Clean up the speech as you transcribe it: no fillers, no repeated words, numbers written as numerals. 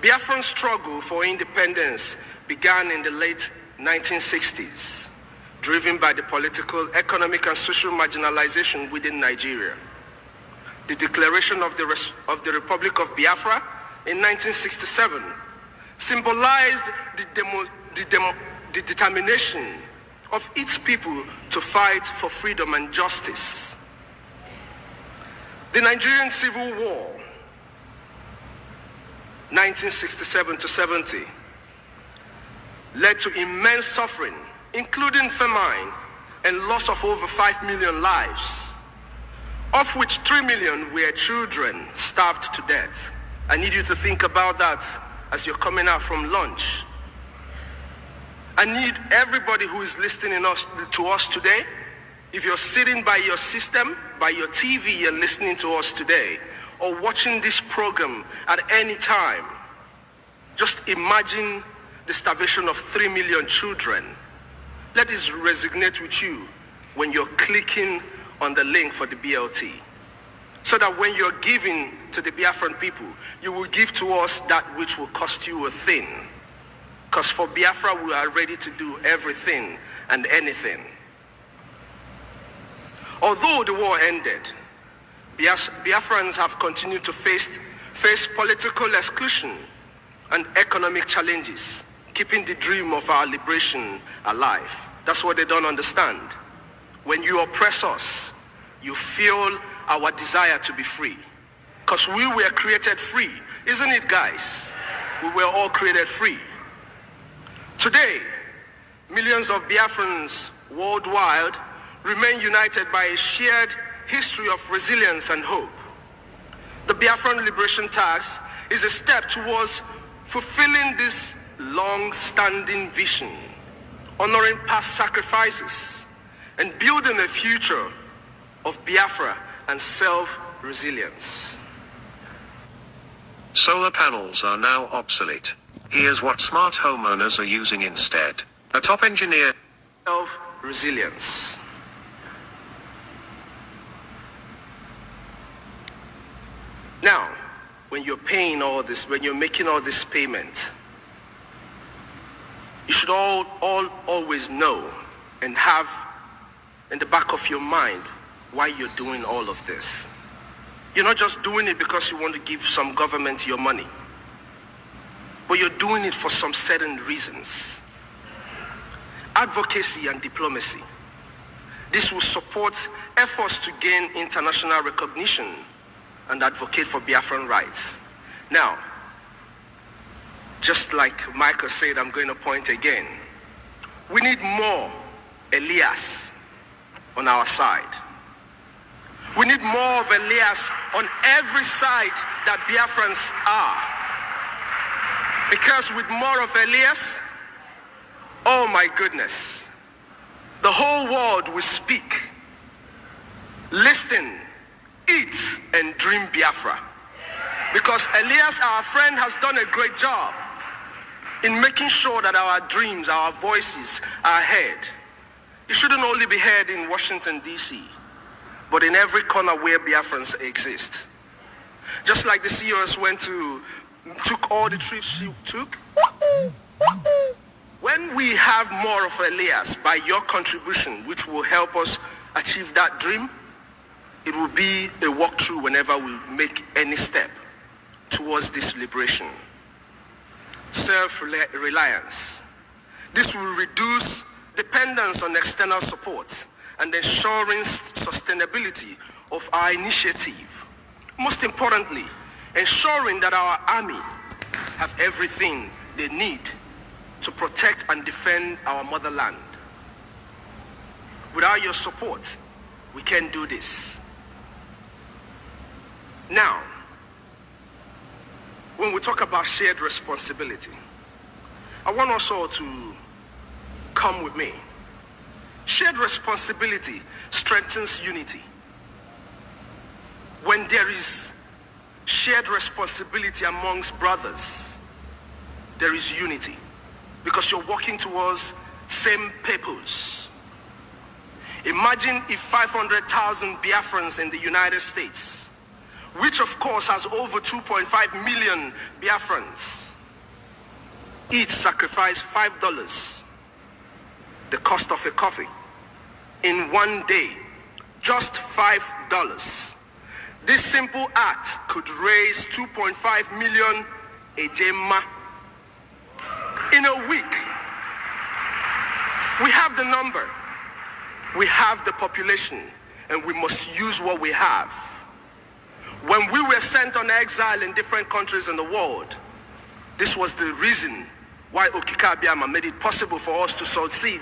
Biafran struggle for independence began in the late 1960s, driven by the political, economic, and social marginalization within Nigeria. The declaration of the Republic of Biafra in 1967 symbolized the determination of its people to fight for freedom and justice. The Nigerian Civil War, 1967 to 70, led to immense suffering, including famine and loss of over 5 million lives, of which 3 million were children starved to death. I need you to think about that as you're coming out from lunch. I need everybody who is listening to us today, if you're sitting by your system, by your TV and listening to us today, or watching this program at any time, just imagine the starvation of 3 million children. Let this resonate with you when you're clicking on the link for the BLT. So that when you're giving to the Biafran people, you will give to us that which will cost you a thing. Because for Biafra, we are ready to do everything and anything. Although the war ended, Biafrans have continued to face political exclusion and economic challenges, keeping the dream of our liberation alive. That's what they don't understand. When you oppress us, you fuel our desire to be free. Because we were created free, isn't it, guys? We were all created free. Today, millions of Biafrans worldwide remain united by a shared history of resilience and hope. The Biafran Liberation Task is a step towards fulfilling this long-standing vision, honoring past sacrifices, and building a future of Biafra and self-resilience. Solar panels are now obsolete. Here's what smart homeowners are using instead. A top engineer. Self-resilience. Now, when you're paying all this, when you're making all this payment, you should always know and have in the back of your mind why you're doing all of this. You're not just doing it because you want to give some government your money, but you're doing it for some certain reasons. Advocacy and diplomacy. This will support efforts to gain international recognition and advocate for Biafran rights. Now, just like Michael said, I'm going to point again. We need more Elias on our side. We need more of Elias on every side that Biafrans are. Because with more of Elias, oh my goodness, the whole world will speak, listen, eat, and dream Biafra. Because Elias, our friend, has done a great job in making sure that our dreams, our voices are heard. It shouldn't only be heard in Washington, D.C., but in every corner where Biafrans exist. Just like the CEOs took all the trips she took. When we have more of Elias by your contribution, which will help us achieve that dream, it will be a walkthrough whenever we make any step towards this liberation. Self-reliance. This will reduce dependence on external support and ensuring sustainability of our initiative. Most importantly, ensuring that our army have everything they need to protect and defend our motherland. Without your support, we can't do this. Now, when we talk about shared responsibility, I want us all to come with me. Shared responsibility strengthens unity. When there is shared responsibility amongst brothers, there is unity, because you're working towards same purpose. Imagine if 500,000 Biafrans in the United States, which of course has over 2.5 million Biafrans, each sacrificed $5, the cost of a coffee, in one day. Just $5. This simple act could raise 2.5 million ejema in a week. We have the number, we have the population, and we must use what we have. When we were sent on exile in different countries in the world, this was the reason why Okike Abiyama made it possible for us to succeed.